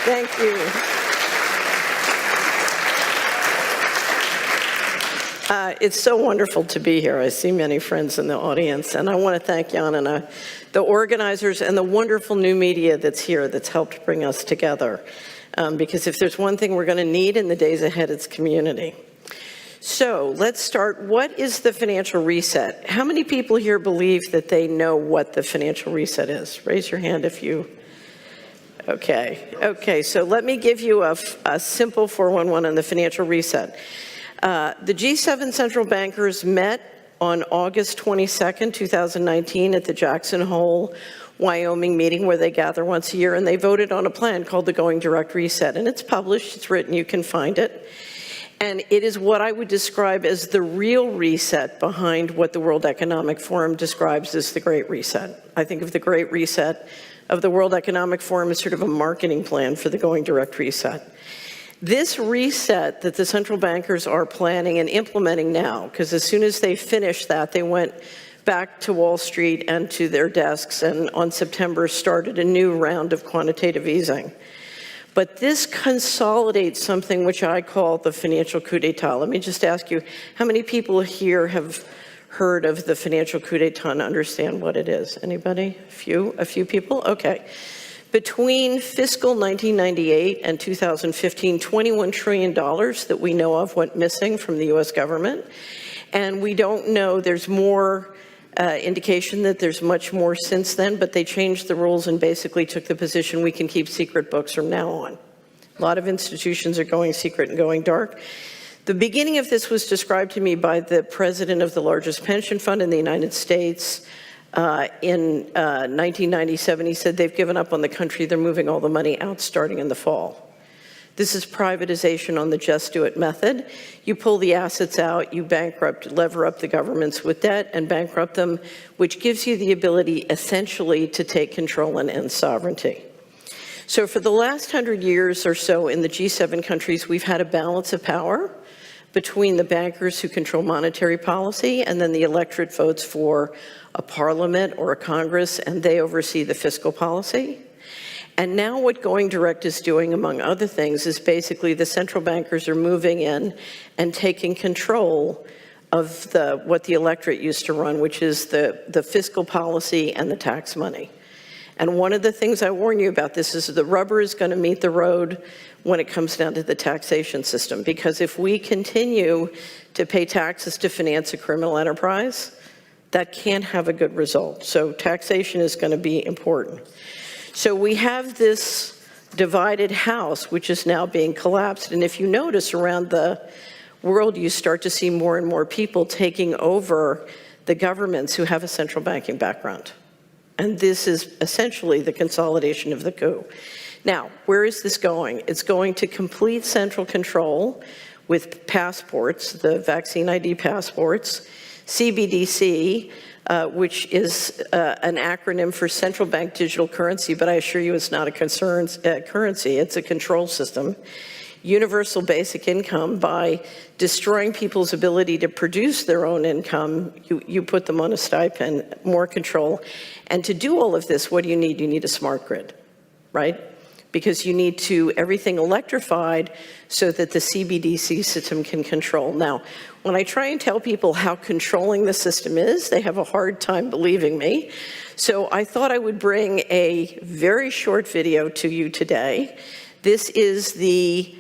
Thank you. It's so wonderful to be here. I see many friends in the audience, and I want to thank Jan and the organizers and the wonderful new media that's here that's helped bring us together. Because if there's one thing we're going to need in the days ahead, it's community. So let's start. What is the financial reset? How many people here believe that they know what the financial reset is? Raise your hand if you... Okay, so let me give you a simple 411 on the financial reset. The G7 central bankers met on August 22nd, 2019 at the Jackson Hole, Wyoming meeting where they gather once a year, and they voted on a plan called the Going Direct Reset. And it's published, it's written, you can find it. And it is what I would describe as the real reset behind what the World Economic Forum describes as the Great Reset. I think of the Great Reset of the World Economic Forum as sort of a marketing plan for the Going Direct Reset. This reset that the central bankers are planning and implementing now, because as soon as they finished that, they went back to Wall Street and to their desks, and on September started a new round of quantitative easing. But this consolidates something which I call the financial coup d'etat. Let me just ask you, how many people here have heard of the financial coup d'etat and understand what it is? Anybody? A few people? Okay. Between fiscal 1998 and 2015, $21 trillion that we know of went missing from the US government. And we don't know, there's more indication that there's much more since then, but they changed the rules and basically took the position we can keep secret books from now on. A lot of institutions are going secret and going dark. The beginning of this was described to me by the president of the largest pension fund in the United States. In 1997, he said they've given up on the country, they're moving all the money out starting in the fall. This is privatization on the just do it method. You pull the assets out, you lever up the governments with debt and bankrupt them, which gives you the ability essentially to take control and end sovereignty. So for the last 100 years or so in the G7 countries, we've had a balance of power between the bankers who control monetary policy and then the electorate votes for a parliament or a Congress, and they oversee the fiscal policy. And now what Going Direct is doing, among other things, is basically the central bankers are moving in and taking control of what the electorate used to run, which is the fiscal policy and the tax money. And one of the things I warn you about this is the rubber is going to meet the road when it comes down to the taxation system. Because if we continue to pay taxes to finance a criminal enterprise, that can't have a good result. So taxation is going to be important. So we have this divided house, which is now being collapsed. And if you notice around the world, you start to see more and more people taking over the governments who have a central banking background. And this is essentially the consolidation of the coup. Now, where is this going? It's going to complete central control with passports, the vaccine ID passports, CBDC, which is an acronym for Central Bank Digital Currency, but I assure you it's not a currency, it's a control system. Universal basic income, by destroying people's ability to produce their own income, you put them on a stipend, more control. And to do all of this, what do you need? You need a smart grid, right? Because you need everything electrified so that the CBDC system can control. Now, when I try and tell people how controlling the system is, they have a hard time believing me. So I thought I would bring a very short video to you today. This is the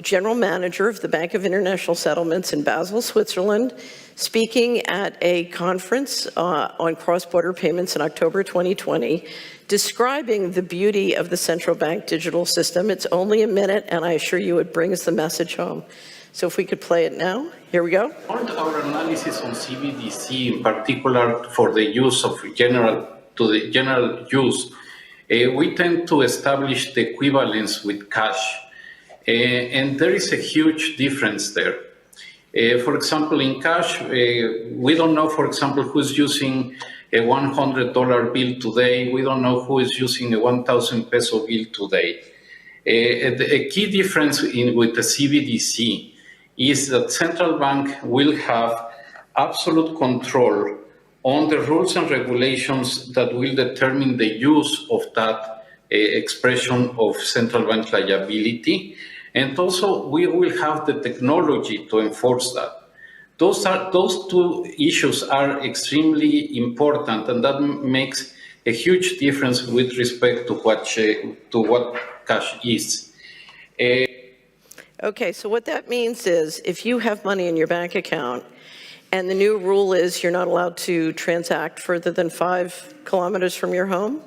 general manager of the Bank of International Settlements in Basel, Switzerland, speaking at a conference on cross-border payments in October 2020, describing the beauty of the central bank digital system. It's only a minute, and I assure you it brings the message home. So if we could play it now, here we go. Our analysis on CBDC, in particular for the use of general use, we tend to establish the equivalence with cash. And there is a huge difference there. For example, in cash, we don't know, for example, who's using a $100 bill today. We don't know who is using a 1,000 peso bill today. A key difference with the CBDC is that central bank will have absolute control on the rules and regulations that will determine the use of that expression of central bank liability. And also, we will have the technology to enforce that. Those two issues are extremely important, and that makes a huge difference with respect to what cash is. Okay, so what that means is if you have money in your bank account and the new rule is you're not allowed to transact further than 5 kilometers from your home,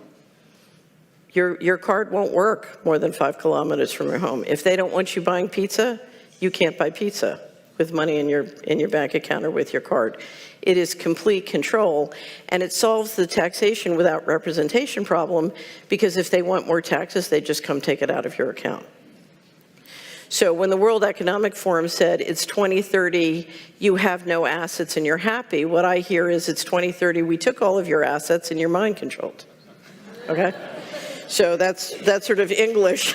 your card won't work more than 5 kilometers from your home. If they don't want you buying pizza, you can't buy pizza with money in your bank account or with your card. It is complete control, and it solves the taxation without representation problem, because if they want more taxes, they just come take it out of your account. So when the World Economic Forum said it's 2030, you have no assets and you're happy, what I hear is it's 2030, we took all of your assets and you're mind controlled. Okay? So that's sort of English.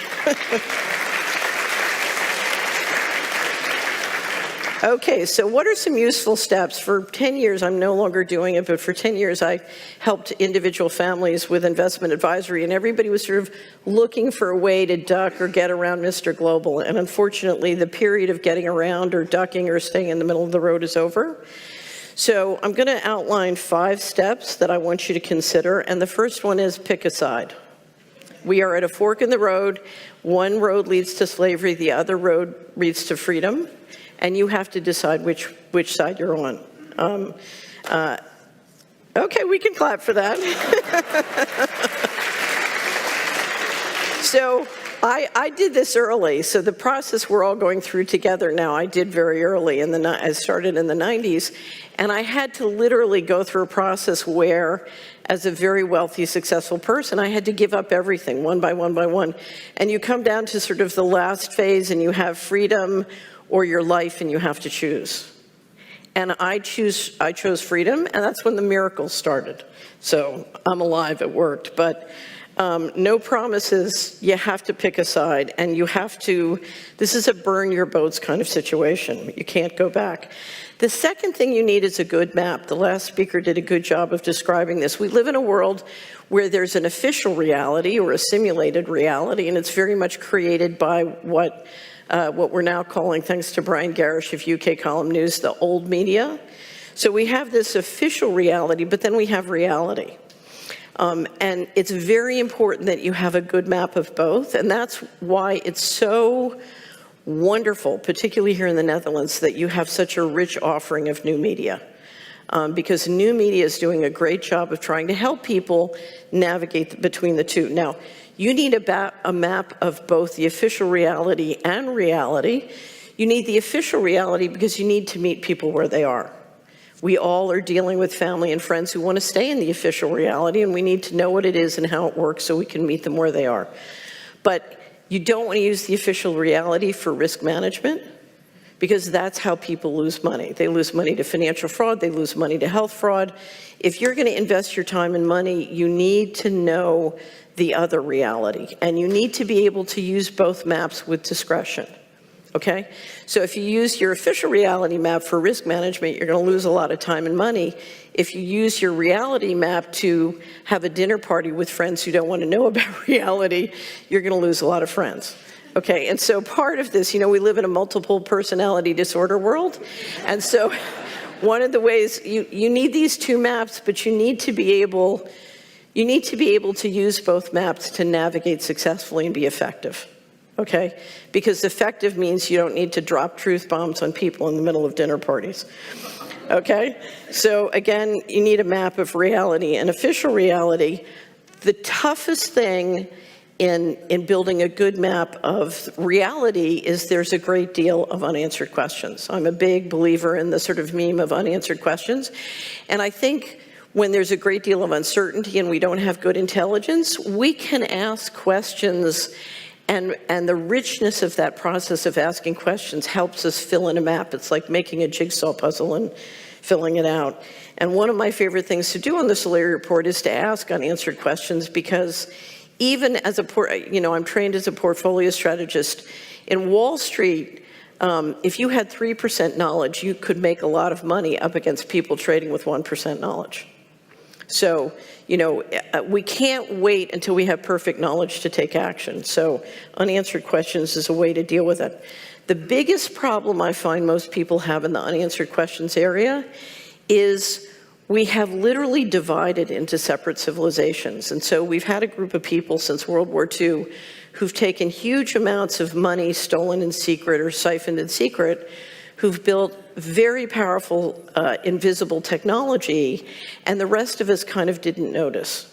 Okay, so what are some useful steps? For 10 years, I'm no longer doing it, but for 10 years, I helped individual families with investment advisory, and everybody was sort of looking for a way to duck or get around Mr. Global. And unfortunately, the period of getting around or ducking or staying in the middle of the road is over. So I'm going to outline 5 steps that I want you to consider, and the first one is pick a side. We are at a fork in the road. One road leads to slavery, the other road leads to freedom. And you have to decide which side you're on. Okay, we can clap for that. So I did this early. So the process we're all going through together now, I did very early. I started in the 90s. And I had to literally go through a process where, as a very wealthy, successful person, I had to give up everything one by one by one. And you come down to sort of the last phase and you have freedom or your life, and you have to choose. And I chose freedom, and that's when the miracles started. So I'm alive, it worked. But no promises, you have to pick a side, and you have to, this is a burn your boats kind of situation. You can't go back. The second thing you need is a good map. The last speaker did a good job of describing this. We live in a world where there's an official reality or a simulated reality, and it's very much created by what we're now calling, thanks to Brian Garish of UK Column News, the old media. So we have this official reality, but then we have reality. And it's very important that you have a good map of both, and that's why it's so wonderful, particularly here in the Netherlands, that you have such a rich offering of new media. Because new media is doing a great job of trying to help people navigate between the two. Now, you need a map of both the official reality and reality. You need the official reality because you need to meet people where they are. We all are dealing with family and friends who want to stay in the official reality, and we need to know what it is and how it works so we can meet them where they are. But you don't want to use the official reality for risk management, because that's how people lose money. They lose money to financial fraud, they lose money to health fraud. If you're going to invest your time and money, you need to know the other reality, and you need to be able to use both maps with discretion, okay? So if you use your official reality map for risk management, you're going to lose a lot of time and money. If you use your reality map to have a dinner party with friends who don't want to know about reality, you're going to lose a lot of friends. Okay, and so part of this, we live in a multiple personality disorder world, and so one of the ways you need these two maps, but you need to be able to use both maps to navigate successfully and be effective, okay? Because effective means you don't need to drop truth bombs on people in the middle of dinner parties, okay? So again, you need a map of reality and official reality. The toughest thing in building a good map of reality is there's a great deal of unanswered questions. I'm a big believer in the sort of meme of unanswered questions, and I think when there's a great deal of uncertainty and we don't have good intelligence, we can ask questions, and the richness of that process of asking questions helps us fill in a map. It's like making a jigsaw puzzle and filling it out. And one of my favorite things to do on the Solari Report is to ask unanswered questions, because even as I'm trained as a portfolio strategist, in Wall Street, if you had 3% knowledge, you could make a lot of money up against people trading with 1% knowledge. So, you know, we can't wait until we have perfect knowledge to take action. So unanswered questions is a way to deal with it. The biggest problem I find most people have in the unanswered questions area is we have literally divided into separate civilizations. And so we've had a group of people since World War II who've taken huge amounts of money stolen in secret or siphoned in secret, who've built very powerful, invisible technology, and the rest of us kind of didn't notice.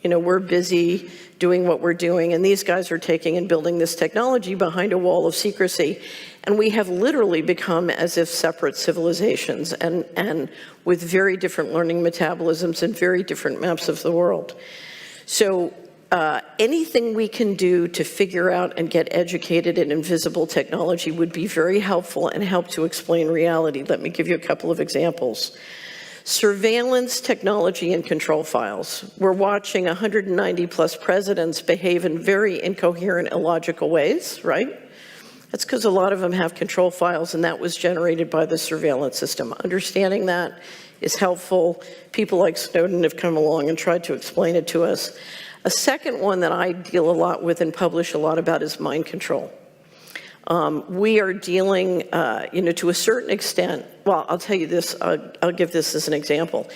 You know, we're busy doing what we're doing, and these guys are taking and building this technology behind a wall of secrecy. And we have literally become as if separate civilizations and with very different learning metabolisms and very different maps of the world. So anything we can do to figure out and get educated in invisible technology would be very helpful and help to explain reality. Let me give you a couple of examples. Surveillance technology and control files. We're watching 190 plus presidents behave in very incoherent, illogical ways, right? That's because a lot of them have control files, and that was generated by the surveillance system. Understanding that is helpful. People like Snowden have come along and tried to explain it to us. A second one that I deal a lot with and publish a lot about is mind control. We are dealing, you know, to a certain extent. Well, I'll tell you this. I'll give this as an example.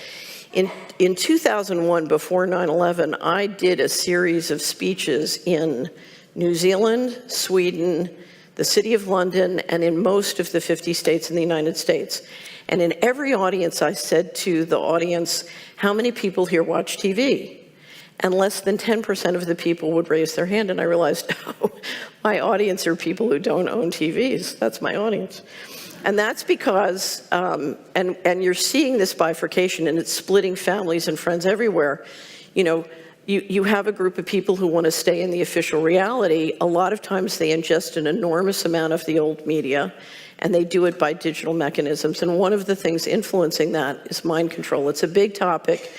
In 2001, before 9/11, I did a series of speeches in New Zealand, Sweden, the City of London, and in most of the 50 states in the United States. And in every audience, I said to the audience, how many people here watch TV? And less than 10% of the people would raise their hand, and I realized, oh, my audience are people who don't own TVs. That's my audience. And that's because, and you're seeing this bifurcation, and it's splitting families and friends everywhere. You know, you have a group of people who want to stay in the official reality. A lot of times they ingest an enormous amount of the old media, and they do it by digital mechanisms. And one of the things influencing that is mind control. It's a big topic.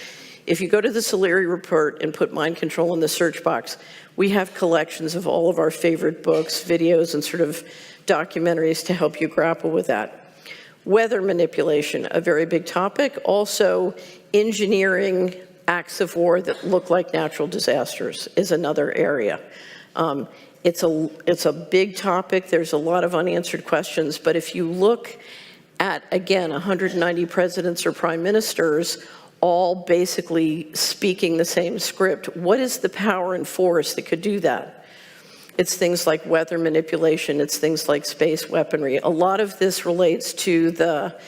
If you go to the Solari report and put mind control in the search box, we have collections of all of our favorite books, videos, and sort of documentaries to help you grapple with that. Weather manipulation, a very big topic. Also, engineering acts of war that look like natural disasters is another area. It's a big topic. There's a lot of unanswered questions, but if you look at, again, 190 presidents or prime ministers, all basically speaking the same script, what is the power and force that could do that? It's things like weather manipulation, it's things like space weaponry. A lot of this relates to the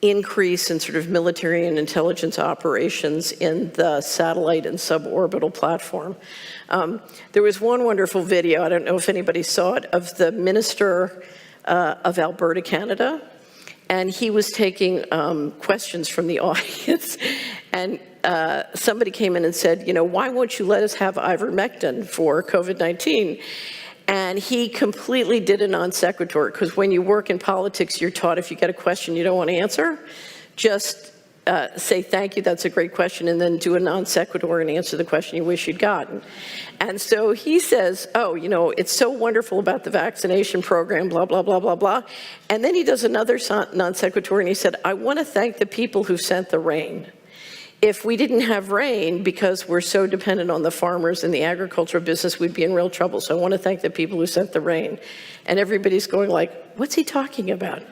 increase in sort of military and intelligence operations in the satellite and suborbital platform. There was one wonderful video, I don't know if anybody saw it, of the minister of Alberta, Canada, and he was taking questions from the audience, and somebody came in and said, you know, why won't you let us have ivermectin for COVID-19? And he completely did a non sequitur, because when you work in politics, you're taught if you get a question you don't want to answer, just say thank you, that's a great question, and then do a non sequitur and answer the question you wish you'd gotten. And so he says, oh, you know, it's so wonderful about the vaccination program, blah, blah, blah, blah, blah. And then he does another non sequitur, and he said, I want to thank the people who sent the rain. If we didn't have rain, because we're so dependent on the farmers and the agricultural business, we'd be in real trouble. So I want to thank the people who sent the rain. And everybody's going like, what's he talking about?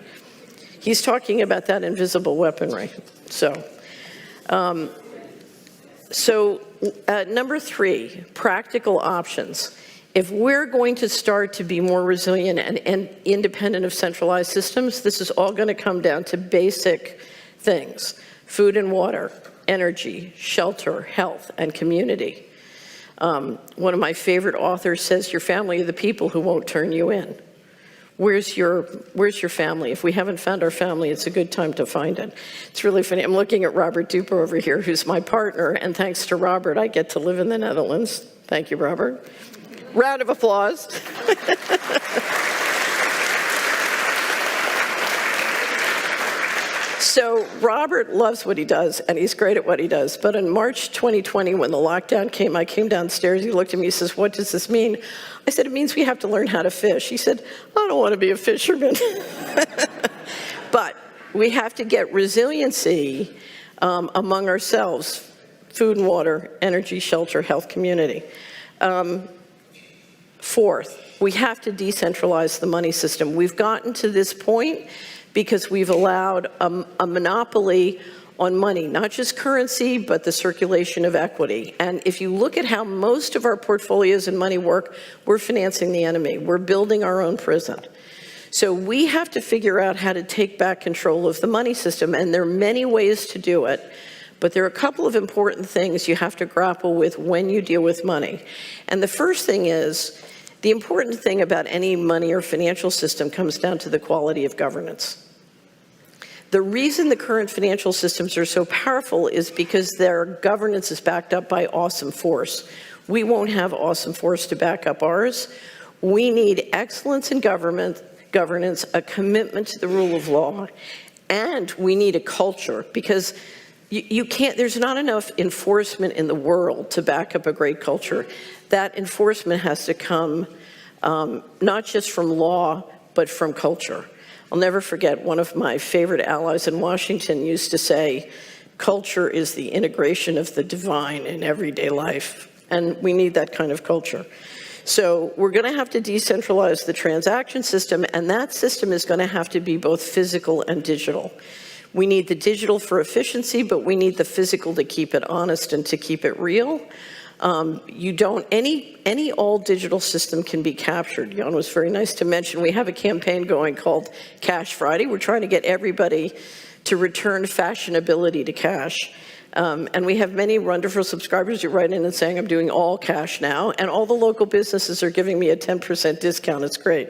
He's talking about that invisible weaponry. So, number 3, practical options. If we're going to start to be more resilient and independent of centralized systems, this is all going to come down to basic things: food and water, energy, shelter, health, and community. One of my favorite authors says, your family are the people who won't turn you in. Where's your family? If we haven't found our family, it's a good time to find it. It's really funny. I'm looking at Robert Duper over here, who's my partner, and thanks to Robert, I get to live in the Netherlands. Thank you, Robert. Round of applause. So Robert loves what he does, and he's great at what he does. But in March 2020, when the lockdown came, I came downstairs, he looked at me, he says, what does this mean? I said, it means we have to learn how to fish. He said, I don't want to be a fisherman. But we have to get resiliency among ourselves. food and water, energy, shelter, health, community. Fourth, we have to decentralize the money system. We've gotten to this point because we've allowed a monopoly on money, not just currency, but the circulation of equity. And if you look at how most of our portfolios and money work, we're financing the enemy. We're building our own prison. So we have to figure out how to take back control of the money system, and there are many ways to do it. But there are a couple of important things you have to grapple with when you deal with money. And the first thing is, the important thing about any money or financial system comes down to the quality of governance. The reason the current financial systems are so powerful is because their governance is backed up by awesome force. We won't have awesome force to back up ours. We need excellence in governance, a commitment to the rule of law, and we need a culture, because you can't, there's not enough enforcement in the world to back up a great culture. That enforcement has to come not just from law, but from culture. I'll never forget, one of my favorite allies in Washington used to say, culture is the integration of the divine in everyday life. And we need that kind of culture. So we're going to have to decentralize the transaction system, and that system is going to have to be both physical and digital. We need the digital for efficiency, but we need the physical to keep it honest and to keep it real. Any all-digital system can be captured. Jan was very nice to mention we have a campaign going called Cash Friday. We're trying to get everybody to return fashionability to cash. And we have many wonderful subscribers who write in and saying, I'm doing all cash now, and all the local businesses are giving me a 10% discount. It's great.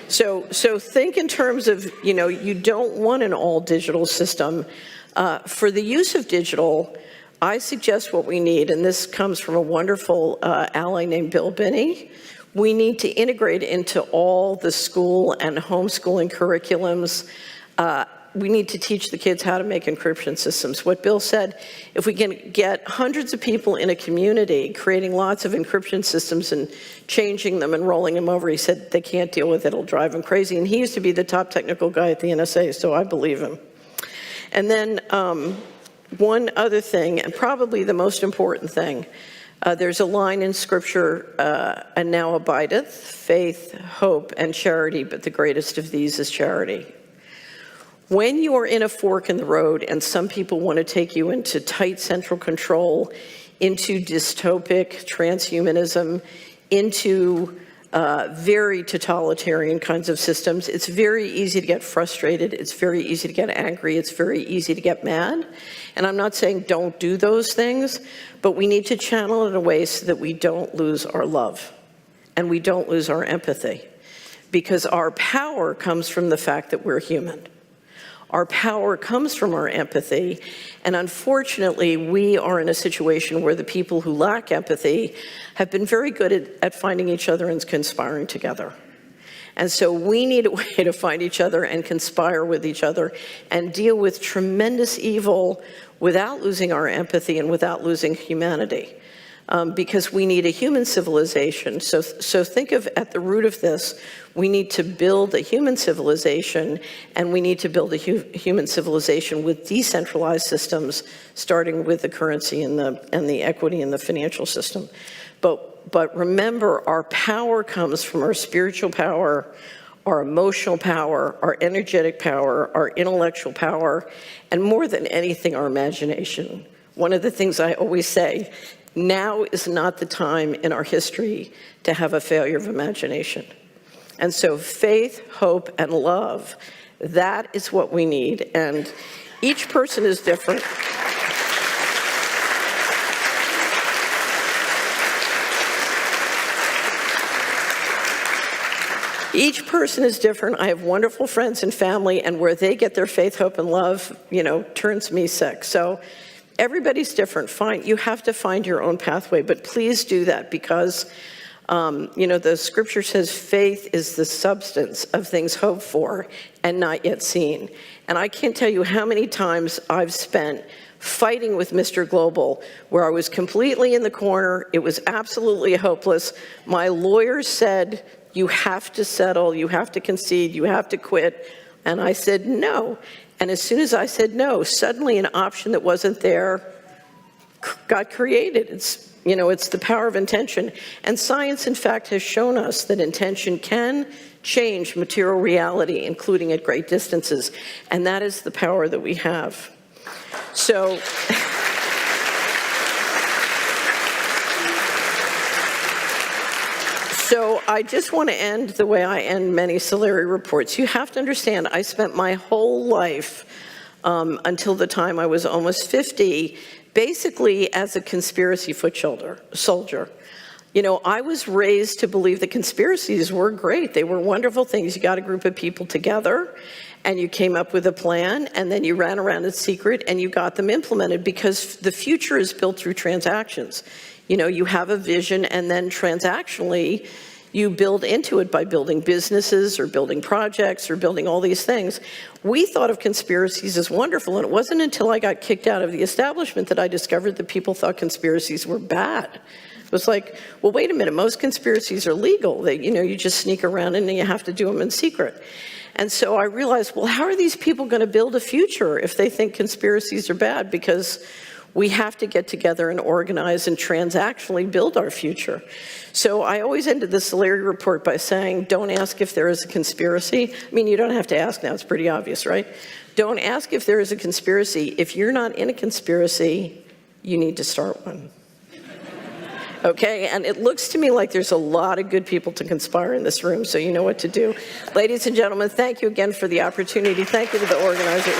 So think in terms of, you don't want an all-digital system. For the use of digital, I suggest what we need, and this comes from a wonderful ally named Bill Binney. We need to integrate into all the school and homeschooling curriculums. We need to teach the kids how to make encryption systems. What Bill said, if we can get hundreds of people in a community creating lots of encryption systems and changing them and rolling them over, he said they can't deal with it, it'll drive them crazy. And he used to be the top technical guy at the NSA, so I believe him. And then one other thing, and probably the most important thing, there's a line in Scripture, and now abideth faith, hope, and charity, but the greatest of these is charity. When you are in a fork in the road and some people want to take you into tight central control, into dystopic transhumanism, into very totalitarian kinds of systems, it's very easy to get frustrated, it's very easy to get angry, it's very easy to get mad. And I'm not saying don't do those things, but we need to channel it in a way so that we don't lose our love and we don't lose our empathy. Because our power comes from the fact that we're human. Our power comes from our empathy, and unfortunately, we are in a situation where the people who lack empathy have been very good at finding each other and conspiring together. And so we need a way to find each other and conspire with each other and deal with tremendous evil without losing our empathy and without losing humanity. Because we need a human civilization. So think of, at the root of this, we need to build a human civilization, and we need to build a human civilization with decentralized systems, starting with the currency and the equity in the financial system. But remember, our power comes from our spiritual power, our emotional power, our energetic power, our intellectual power, and more than anything, our imagination. One of the things I always say, now is not the time in our history to have a failure of imagination. And so faith, hope, and love, that is what we need. And each person is different. Each person is different. I have wonderful friends and family, and where they get their faith, hope, and love, turns me sick. So everybody's different. You have to find your own pathway, but please do that, because the scripture says faith is the substance of things hoped for and not yet seen. And I can't tell you how many times I've spent fighting with Mr. Global, where I was completely in the corner. It was absolutely hopeless. My lawyers said, you have to settle, you have to concede, you have to quit. And I said no. And as soon as I said no, suddenly an option that wasn't there got created. It's, you know, it's the power of intention. And science, in fact, has shown us that intention can change material reality, including at great distances. And that is the power that we have. So, so I just want to end the way I end many Solari reports. You have to understand, I spent my whole life until the time I was almost 50, basically as a conspiracy foot soldier. You know, I was raised to believe that conspiracies were great. They were wonderful things. You got a group of people together and you came up with a plan and then you ran around in secret and you got them implemented, because the future is built through transactions. You know, you have a vision and then transactionally you build into it by building businesses or building projects or building all these things. We thought of conspiracies as wonderful, and it wasn't until I got kicked out of the establishment that I discovered that people thought conspiracies were bad. It was like, well, wait a minute, most conspiracies are legal. They, you know, you just sneak around and you have to do them in secret. And so I realized, well, how are these people going to build a future if they think conspiracies are bad? Because we have to get together and organize and transactionally build our future. So I always ended the Solari report by saying, don't ask if there is a conspiracy. I mean, you don't have to ask now, it's pretty obvious, right? Don't ask if there is a conspiracy. If you're not in a conspiracy, you need to start one. Okay, and it looks to me like there's a lot of good people to conspire in this room, so you know what to do. Ladies and gentlemen, thank you again for the opportunity. Thank you to the organizers.